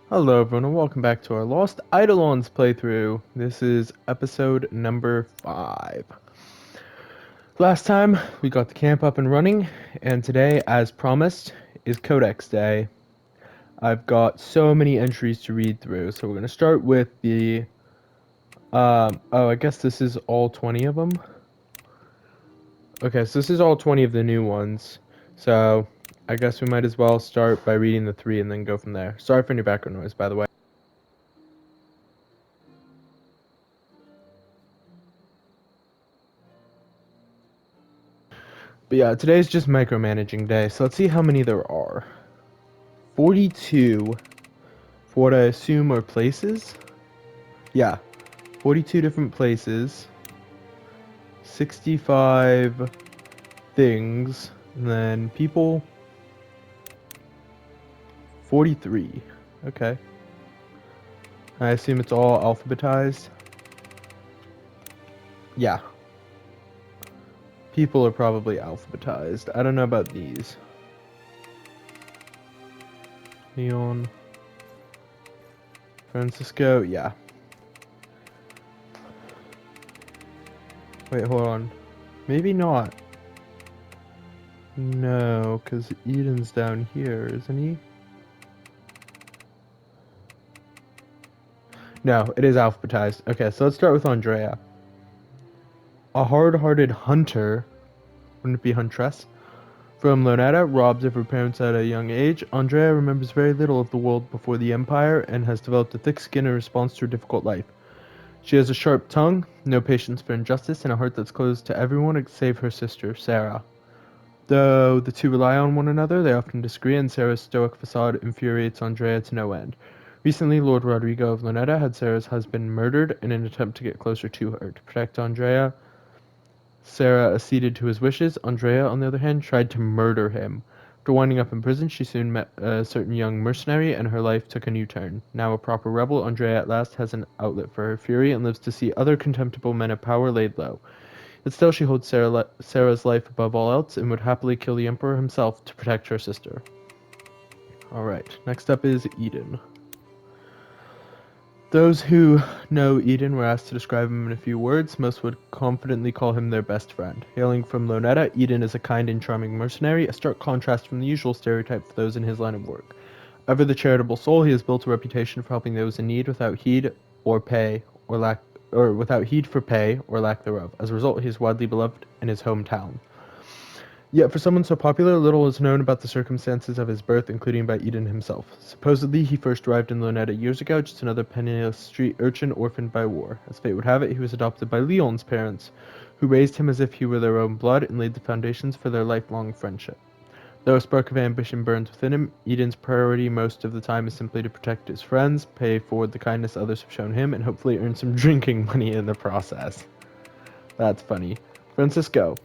Hello everyone and welcome back to our Lost Eidolons playthrough. This is episode number 5. Last time we got the camp up and running, and today, as promised, is Codex Day. I've got so many entries to read through, so we're going to start with the... I guess this is all 20 of them. Okay, so this is all 20 of the new ones, so I guess we might as well start by reading the 3 and then go from there. Sorry for any background noise, by the way. But yeah, today's just micromanaging day, so let's see how many there are. 42 for what I assume are places. Yeah, 42 different places, 65 things, and then people, 43. Okay. I assume it's all alphabetized. Yeah. People are probably alphabetized. I don't know about these. Leon. Francisco, yeah. Wait, hold on. Maybe not. No, because Eden's down here, isn't he? No, it is alphabetized. Okay, so let's start with Andrea. A hard-hearted hunter, wouldn't it be huntress, from Lonetta, robbed of her parents at a young age. Andrea remembers very little of the world before the Empire and has developed a thick skin in response to her difficult life. She has a sharp tongue, no patience for injustice, and a heart that's closed to everyone save her sister, Sarah. Though the two rely on one another, they often disagree, and Sarah's stoic facade infuriates Andrea to no end. Recently, Lord Rodrigo of Lonetta had Sarah's husband murdered in an attempt to get closer to her. To protect Andrea, Sarah acceded to his wishes. Andrea, on the other hand, tried to murder him. After winding up in prison, she soon met a certain young mercenary, and her life took a new turn. Now a proper rebel, Andrea at last has an outlet for her fury and lives to see other contemptible men of power laid low. But still she holds Sarah's life above all else and would happily kill the Emperor himself to protect her sister. Alright, next up is Eden. Those who know Eden were asked to describe him in a few words. Most would confidently call him their best friend. Hailing from Lonetta, Eden is a kind and charming mercenary, a stark contrast from the usual stereotype for those in his line of work. Ever the charitable soul, he has built a reputation for helping those in need without heed or pay or lack or without heed for pay or lack thereof. As a result, he is widely beloved in his hometown. Yet for someone so popular, little is known about the circumstances of his birth, including by Eden himself. Supposedly, he first arrived in Lonetta years ago, just another penniless street urchin orphaned by war. As fate would have it, he was adopted by Leon's parents, who raised him as if he were their own blood and laid the foundations for their lifelong friendship. Though a spark of ambition burns within him, Eden's priority most of the time is simply to protect his friends, pay forward the kindness others have shown him, and hopefully earn some drinking money in the process. That's funny. Francisco.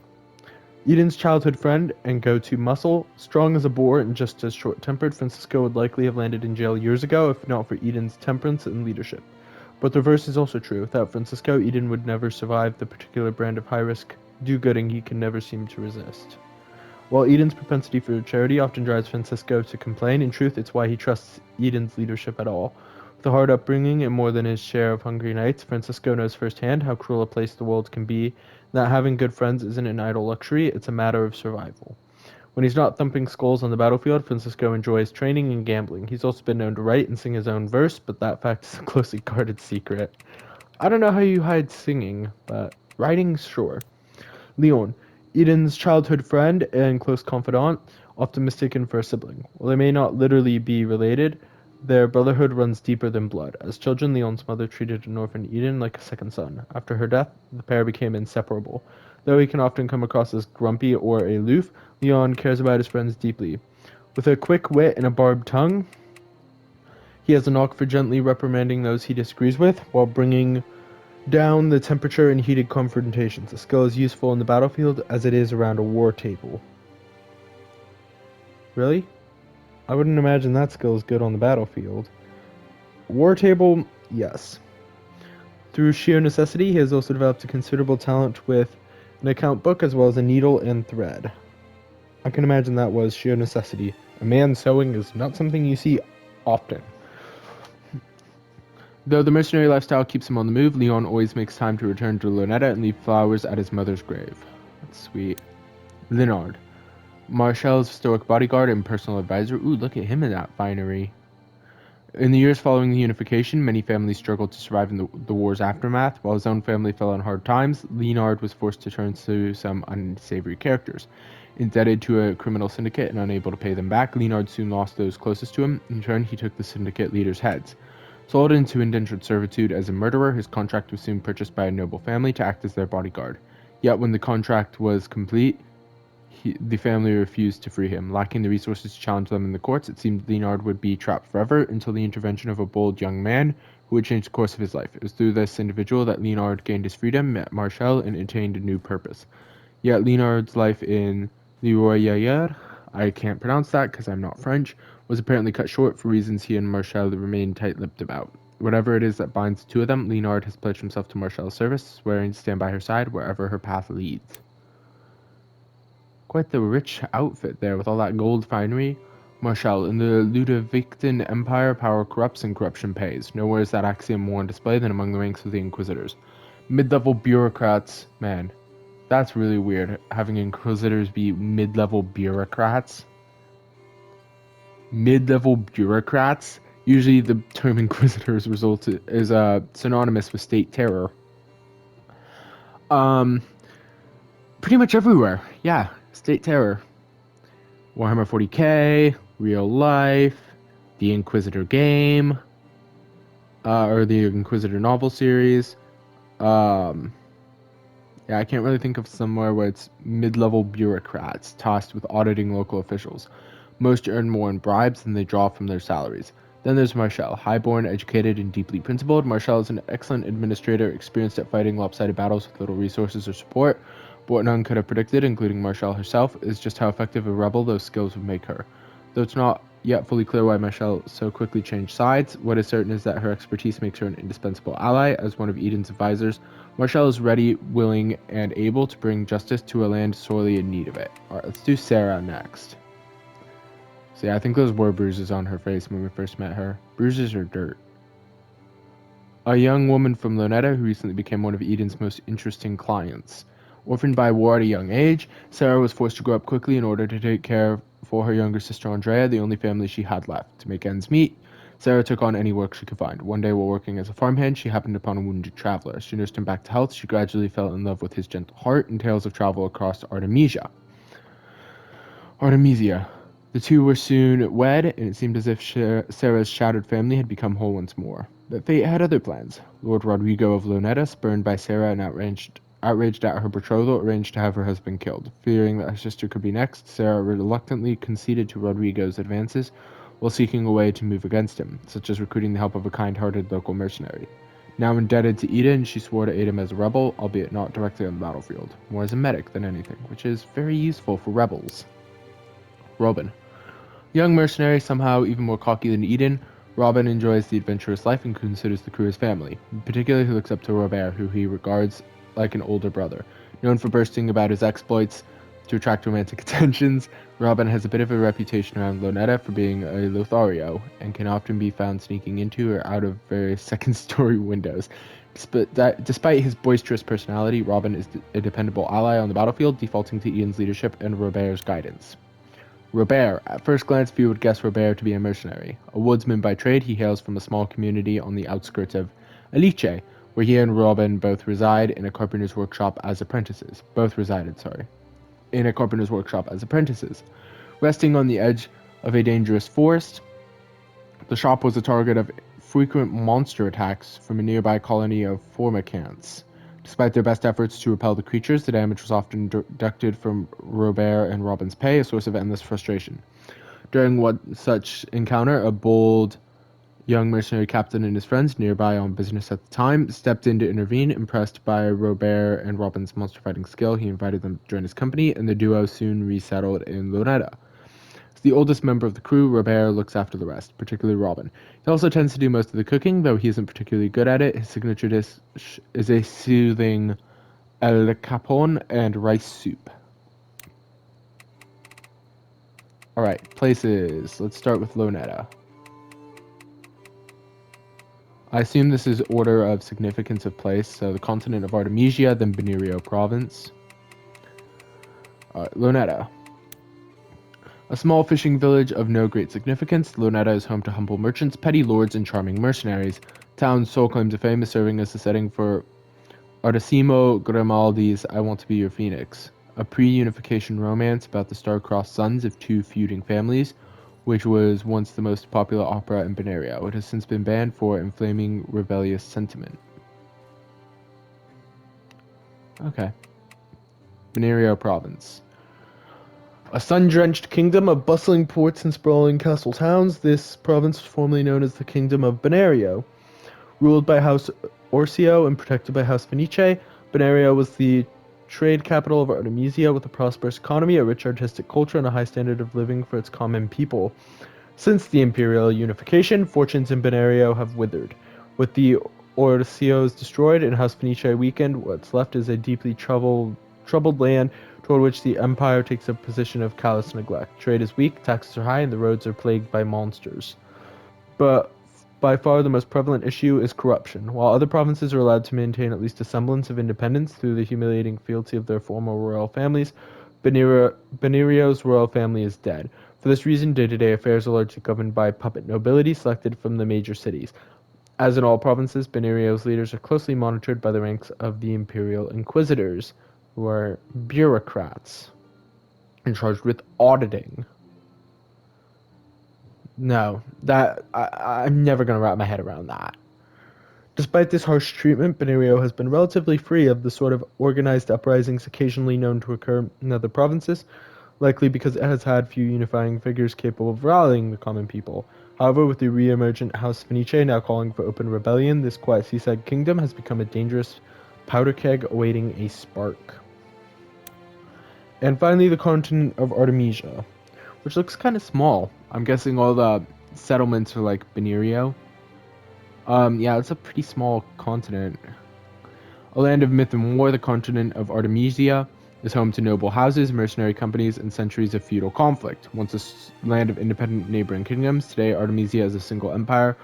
Eden's childhood friend and go-to muscle, strong as a boar and just as short-tempered, Francisco would likely have landed in jail years ago if not for Eden's temperance and leadership. But the reverse is also true. Without Francisco, Eden would never survive the particular brand of high-risk do-gooding he can never seem to resist. While Eden's propensity for charity often drives Francisco to complain, in truth it's why he trusts Eden's leadership at all. With a hard upbringing and more than his share of hungry nights, Francisco knows firsthand how cruel a place the world can be, and that having good friends isn't an idle luxury, it's a matter of survival. When he's not thumping skulls on the battlefield, Francisco enjoys training and gambling. He's also been known to write and sing his own verse, but that fact is a closely guarded secret. I don't know how you hide singing, but writing, sure. Leon, Eden's childhood friend and close confidant, often mistaken for a sibling. While they may not literally be related, their brotherhood runs deeper than blood. As children, Leon's mother treated an orphan Eden like a second son. After her death, the pair became inseparable. Though he can often come across as grumpy or aloof, Leon cares about his friends deeply. With a quick wit and a barbed tongue, he has a knock for gently reprimanding those he disagrees with, while bringing down the temperature in heated confrontations. The skill is useful in the battlefield as it is around a war table. Really? I wouldn't imagine that skill is good on the battlefield. War table, yes. Through sheer necessity, he has also developed a considerable talent with an account book as well as a needle and thread. I can imagine that was sheer necessity. A man sewing is not something you see often. Though the mercenary lifestyle keeps him on the move, Leon always makes time to return to Lonetta and leave flowers at his mother's grave. That's sweet. Linard, Marcel's stoic bodyguard and personal advisor. Ooh, look at him in that finery. In the years following the unification, many families struggled to survive in the war's aftermath. While his own family fell on hard times, Leonard was forced to turn to some unsavory characters. Indebted to a criminal syndicate and unable to pay them back, Leonard soon lost those closest to him. In turn, he took the syndicate leaders' heads. Sold into indentured servitude as a murderer, his contract was soon purchased by a noble family to act as their bodyguard. Yet when the contract was complete, the family refused to free him. Lacking the resources to challenge them in the courts, it seemed Leonard would be trapped forever until the intervention of a bold young man who would change the course of his life. It was through this individual that Leonard gained his freedom, met Marcel, and attained a new purpose. Yet Leonard's life in Le Royaume, I can't pronounce that because I'm not French, was apparently cut short for reasons he and Marcel remained tight-lipped about. Whatever it is that binds the two of them, Leonard has pledged himself to Marcel's service, swearing to stand by her side wherever her path leads. Quite the rich outfit there with all that gold finery. Marshal, in the Ludovican Empire, power corrupts and corruption pays. Nowhere is that axiom more on display than among the ranks of the Inquisitors. Mid-level bureaucrats, man, that's really weird, having Inquisitors be mid-level bureaucrats. Mid-level bureaucrats? Usually the term Inquisitors is synonymous with state terror. Pretty much everywhere, yeah, state terror. Warhammer 40k, real life, the Inquisitor game, or the Inquisitor novel series. Yeah, I can't really think of somewhere where it's mid-level bureaucrats tasked with auditing local officials. Most earn more in bribes than they draw from their salaries. Then there's Marshal, highborn, educated, and deeply principled. Marshal is an excellent administrator, experienced at fighting lopsided battles with little resources or support. But what none could have predicted, including Marshal herself, is just how effective a rebel those skills would make her. Though it's not yet fully clear why Marshal so quickly changed sides, what is certain is that her expertise makes her an indispensable ally. As one of Eden's advisors, Marshal is ready, willing, and able to bring justice to a land sorely in need of it. Alright, let's do Sarah next. So yeah, I think those were bruises on her face when we first met her. Bruises or dirt. A young woman from Lonetta who recently became one of Eden's most interesting clients. Orphaned by war at a young age, Sarah was forced to grow up quickly in order to take care for her younger sister Andrea, the only family she had left. To make ends meet, Sarah took on any work she could find. One day while working as a farmhand, she happened upon a wounded traveler. As she nursed him back to health, she gradually fell in love with his gentle heart and tales of travel across Artemesia. The two were soon wed, and it seemed as if Sarah's shattered family had become whole once more. But fate had other plans. Lord Rodrigo of Lonetta, spurned by Sarah and outraged at her betrothal, arranged to have her husband killed. Fearing that her sister could be next, Sarah reluctantly conceded to Rodrigo's advances while seeking a way to move against him, such as recruiting the help of a kind-hearted local mercenary. Now indebted to Eden, she swore to aid him as a rebel, albeit not directly on the battlefield, more as a medic than anything, which is very useful for rebels. Robin. Young mercenary, somehow even more cocky than Eden, Robin enjoys the adventurous life and considers the crew his family. In particular, he looks up to Robert, who he regards like an older brother. Known for bursting about his exploits to attract romantic attentions, Robin has a bit of a reputation around Lonetta for being a Lothario, and can often be found sneaking into or out of various second-story windows. Despite his boisterous personality, Robin is a dependable ally on the battlefield, defaulting to Ian's leadership and Robert's guidance. Robert. At first glance, few would guess Robert to be a mercenary. A woodsman by trade, he hails from a small community on the outskirts of Alice, where he and Robin both reside in a carpenter's workshop as apprentices. In a carpenter's workshop as apprentices. Resting on the edge of a dangerous forest, the shop was a target of frequent monster attacks from a nearby colony of formicants. Despite their best efforts to repel the creatures, the damage was often deducted from Robert and Robin's pay, a source of endless frustration. During one such encounter, a bold young mercenary captain and his friends, nearby on business at the time, stepped in to intervene. Impressed by Robert and Robin's monster fighting skill, he invited them to join his company, and the duo soon resettled in Lonetta. As the oldest member of the crew, Robert looks after the rest, particularly Robin. He also tends to do most of the cooking, though he isn't particularly good at it. His signature dish is a soothing El Capone and rice soup. Alright, places. Let's start with Lonetta. I assume this is order of significance of place, so the continent of Artemesia, then Benerio province. Lonetta. A small fishing village of no great significance, Lonetta is home to humble merchants, petty lords, and charming mercenaries. Town's sole claim to fame is serving as the setting for Artesimo Grimaldi's I Want to Be Your Phoenix, a pre-unification romance about the star-crossed sons of two feuding families, which was once the most popular opera in Benerio. It has since been banned for inflaming rebellious sentiment. Okay. Benerio province. A sun-drenched kingdom of bustling ports and sprawling castle towns, this province was formerly known as the Kingdom of Benerio. Ruled by House Orsio and protected by House Fenice, Benerio was the trade capital of Artemesia with a prosperous economy, a rich artistic culture, and a high standard of living for its common people. Since the imperial unification, fortunes in Benerio have withered. With the Orcios destroyed and House Fenice weakened, what's left is a deeply troubled land toward which the empire takes a position of callous neglect. Trade is weak, taxes are high, and the roads are plagued by monsters. But by far the most prevalent issue is corruption. While other provinces are allowed to maintain at least a semblance of independence through the humiliating fealty of their former royal families, Benerio's royal family is dead. For this reason, day-to-day affairs are largely governed by puppet nobility selected from the major cities. As in all provinces, Benerio's leaders are closely monitored by the ranks of the imperial inquisitors, who are bureaucrats and charged with auditing. No, I'm never going to wrap my head around that. Despite this harsh treatment, Benerio has been relatively free of the sort of organized uprisings occasionally known to occur in other provinces, likely because it has had few unifying figures capable of rallying the common people. However, with the re-emergent House Fenice now calling for open rebellion, this quiet seaside kingdom has become a dangerous powder keg awaiting a spark. And finally, the continent of Artemesia, which looks kind of small. I'm guessing all the settlements are like Benerio. Yeah, it's a pretty small continent. A land of myth and war, the continent of Artemesia is home to noble houses, mercenary companies, and centuries of feudal conflict. Once a land of independent neighboring kingdoms, today Artemesia is a single empire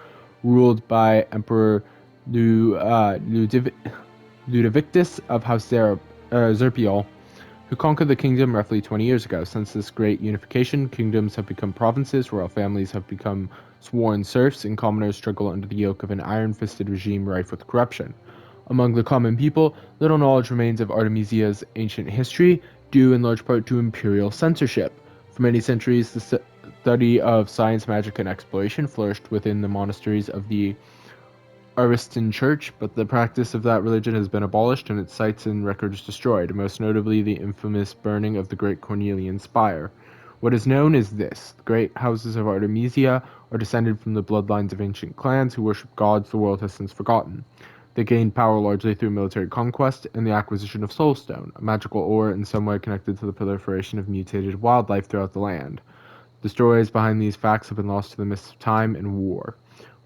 ruled by Emperor Ludovicus of House Zerpiol, who conquered the kingdom roughly 20 years ago. Since this great unification, kingdoms have become provinces, royal families have become sworn serfs, and commoners struggle under the yoke of an iron-fisted regime rife with corruption. Among the common people, little knowledge remains of Artemesia's ancient history, due in large part to imperial censorship. For many centuries, the study of science, magic, and exploration flourished within the monasteries of the Aristan Church, but the practice of that religion has been abolished and its sites and records destroyed, most notably the infamous burning of the Great Cornelian Spire. What is known is this: the great houses of Artemisia are descended from the bloodlines of ancient clans who worship gods the world has since forgotten. They gained power largely through military conquest and the acquisition of soulstone, a magical ore in some way connected to the proliferation of mutated wildlife throughout the land. The stories behind these facts have been lost to the mists of time and war.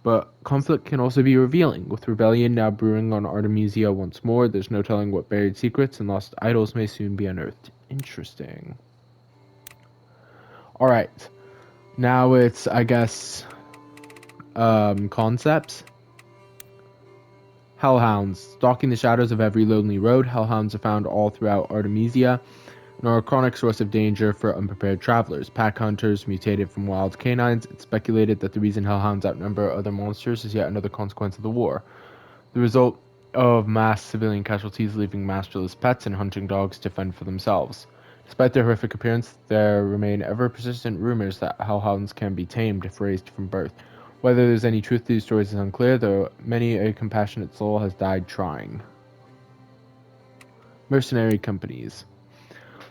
But conflict can also be revealing. With rebellion now brewing on Artemesia once more, there's no telling what buried secrets and lost idols may soon be unearthed. Interesting. Alright. Now it's, I guess, concepts. Hellhounds. Stalking the shadows of every lonely road, hellhounds are found all throughout Artemesia and are a chronic source of danger for unprepared travelers. Pack hunters mutated from wild canines. It's speculated that the reason hellhounds outnumber other monsters is yet another consequence of the war. The result of mass civilian casualties leaving masterless pets and hunting dogs to fend for themselves. Despite their horrific appearance, there remain ever-persistent rumors that hellhounds can be tamed if raised from birth. Whether there's any truth to these stories is unclear, though many a compassionate soul has died trying. Mercenary companies.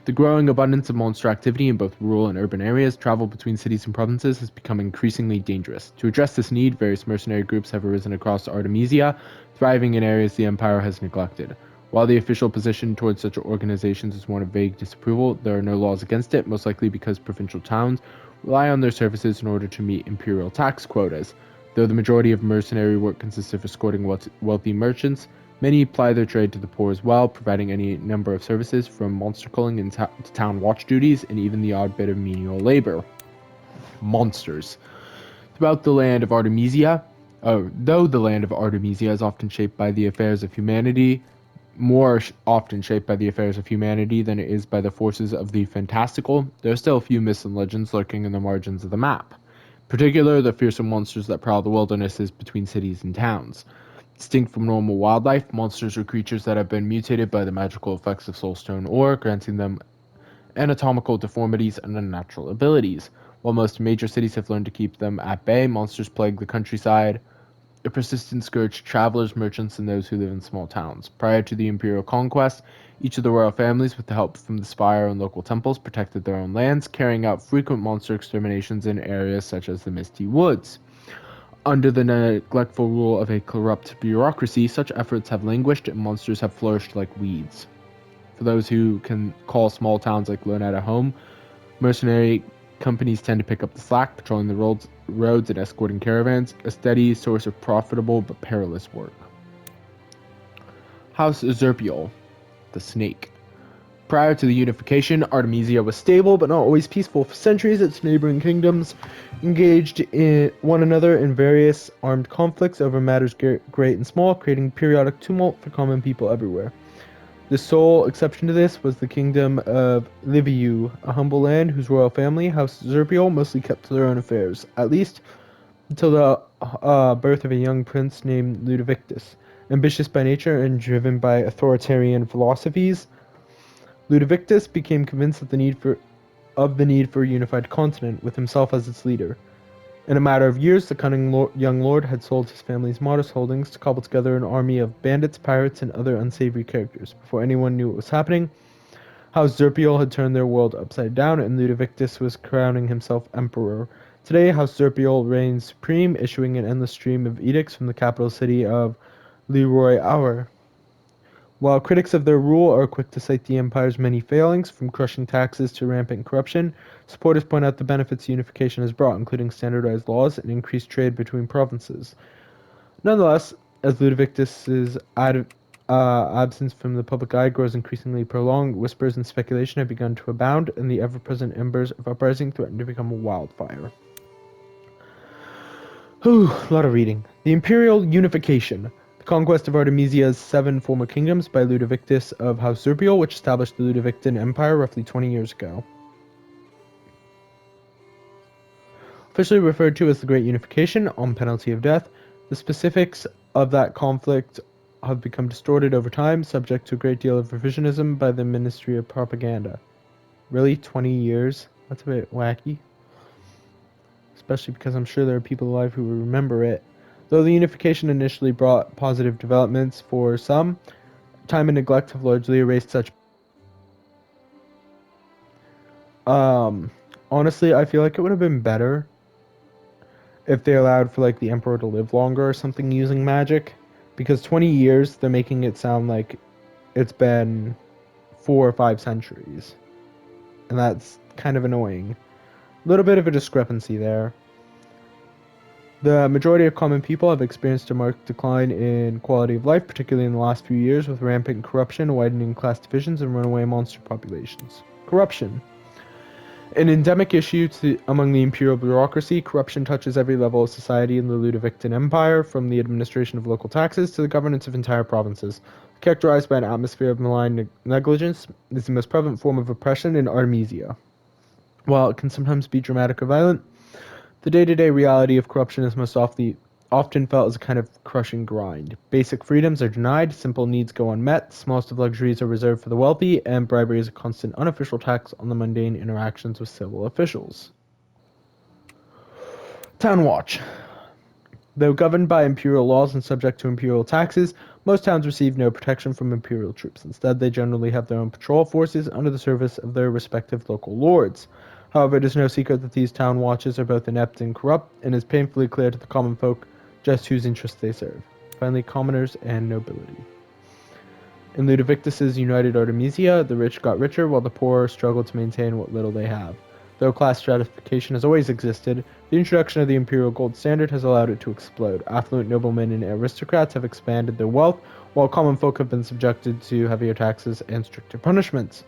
The growing abundance of monster activity in both rural and urban areas, travel between cities and provinces has become increasingly dangerous. To address this need, various mercenary groups have arisen across Artemesia, thriving in areas the Empire has neglected. While the official position towards such organizations is one of vague disapproval, there are no laws against it, most likely because provincial towns rely on their services in order to meet imperial tax quotas. Though the majority of mercenary work consists of escorting wealthy merchants, many ply their trade to the poor as well, providing any number of services from monster culling to town watch duties and even the odd bit of menial labor. Monsters. Throughout the land of Artemesia, Though the land of Artemesia is often shaped by the affairs of humanity, often shaped by the affairs of humanity than it is by the forces of the fantastical, there are still a few myths and legends lurking in the margins of the map. In particular, the fearsome monsters that prowl the wildernesses between cities and towns. Distinct from normal wildlife, monsters are creatures that have been mutated by the magical effects of soulstone ore, granting them anatomical deformities and unnatural abilities. While most major cities have learned to keep them at bay, monsters plague the countryside, a persistent scourge to travelers, merchants, and those who live in small towns. Prior to the imperial conquest, each of the royal families, with the help from the spire and local temples, protected their own lands, carrying out frequent monster exterminations in areas such as the Misty Woods. Under the neglectful rule of a corrupt bureaucracy, such efforts have languished and monsters have flourished like weeds. For those who can call small towns like Lonetta home, mercenary companies tend to pick up the slack, patrolling the roads and escorting caravans, a steady source of profitable but perilous work. House Zerpiol, the Snake. Prior to the unification, Artemesia was stable but not always peaceful. For centuries, its neighboring kingdoms engaged in one another in various armed conflicts over matters great and small, creating periodic tumult for common people everywhere. The sole exception to this was the kingdom of Liviu, a humble land whose royal family, House Zerpiol, mostly kept to their own affairs, at least until the birth of a young prince named Ludovictus. Ambitious by nature and driven by authoritarian philosophies, Ludovictus became convinced of the need for a unified continent, with himself as its leader. In a matter of years, the cunning young lord had sold his family's modest holdings to cobble together an army of bandits, pirates, and other unsavory characters. Before anyone knew what was happening, House Zerpiol had turned their world upside down, and Ludovictus was crowning himself emperor. Today, House Zerpiol reigns supreme, issuing an endless stream of edicts from the capital city of Leroy Hour. While critics of their rule are quick to cite the empire's many failings, from crushing taxes to rampant corruption, supporters point out the benefits unification has brought, including standardized laws and increased trade between provinces. Nonetheless, as Ludovictus's absence from the public eye grows increasingly prolonged, whispers and speculation have begun to abound, and the ever-present embers of uprising threaten to become a wildfire. Whew, a lot of reading. The Imperial Unification. The conquest of Artemesia's 7 former kingdoms by Ludovictus of House Zerpiol, which established the Ludovictan Empire roughly 20 years ago. Officially referred to as the Great Unification, on penalty of death, the specifics of that conflict have become distorted over time, subject to a great deal of revisionism by the Ministry of Propaganda. Really? 20 years? That's a bit wacky. Especially because I'm sure there are people alive who will remember it. Though the unification initially brought positive developments for some, time and neglect have largely erased such. Honestly, I feel like it would have been better if they allowed for like the emperor to live longer or something using magic, because 20 years they're making it sound like it's been 4 or 5 centuries, and that's kind of annoying. A little bit of a discrepancy there. The majority of common people have experienced a marked decline in quality of life, particularly in the last few years, with rampant corruption, widening class divisions, and runaway monster populations. Corruption. An endemic issue among the imperial bureaucracy, corruption touches every level of society in the Ludovictan Empire, from the administration of local taxes to the governance of entire provinces. Characterized by an atmosphere of malign negligence, it is the most prevalent form of oppression in Artemesia. While it can sometimes be dramatic or violent, the day-to-day reality of corruption is most often felt as a kind of crushing grind. Basic freedoms are denied, simple needs go unmet, the smallest of luxuries are reserved for the wealthy, and bribery is a constant unofficial tax on the mundane interactions with civil officials. Town Watch. Though governed by imperial laws and subject to imperial taxes, most towns receive no protection from imperial troops. Instead, they generally have their own patrol forces under the service of their respective local lords. However, it is no secret that these town watches are both inept and corrupt, and is painfully clear to the common folk just whose interests they serve. Finally, commoners and nobility. In Ludovictus's united Artemesia, the rich got richer while the poor struggled to maintain what little they have. Though class stratification has always existed, the introduction of the imperial gold standard has allowed it to explode. Affluent noblemen and aristocrats have expanded their wealth, while common folk have been subjected to heavier taxes and stricter punishments.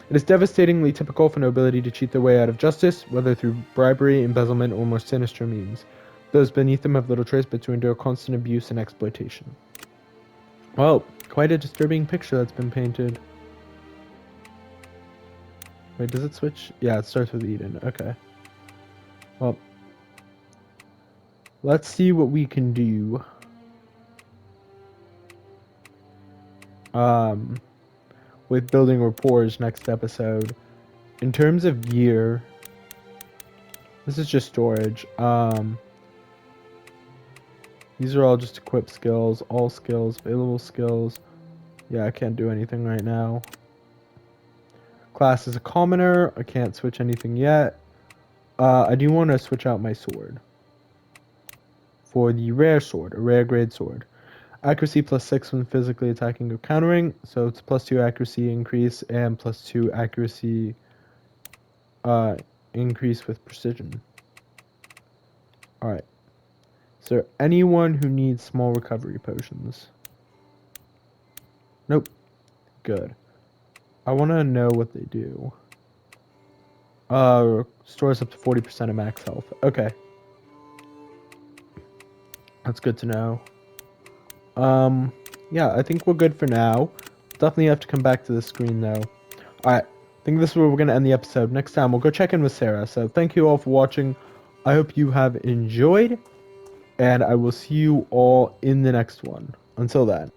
It is devastatingly typical for nobility to cheat their way out of justice, whether through bribery, embezzlement, or more sinister means. Those beneath them have little choice but to endure constant abuse and exploitation. Well, quite a disturbing picture that's been painted. Wait, does it switch? Yeah, it starts with Eden. Okay. Well, let's see what we can do. With building rapport next episode. In terms of gear, this is just storage. These are all just equip skills, all skills, available skills. Yeah, I can't do anything right now. Class is a commoner. I can't switch anything yet. I do want to switch out my sword. For the rare sword, a rare grade sword. Accuracy +6 when physically attacking or countering. So it's +2 accuracy increase and +2 accuracy increase with precision. Alright. Is there anyone who needs small recovery potions? Nope. Good. I want to know what they do. Stores up to 40% of max health. Okay. That's good to know. Yeah, I think we're good for now. Definitely have to come back to the screen, though. Alright. I think this is where we're going to end the episode. Next time, we'll go check in with Sarah. So, thank you all for watching. I hope you have enjoyed. And I will see you all in the next one. Until then.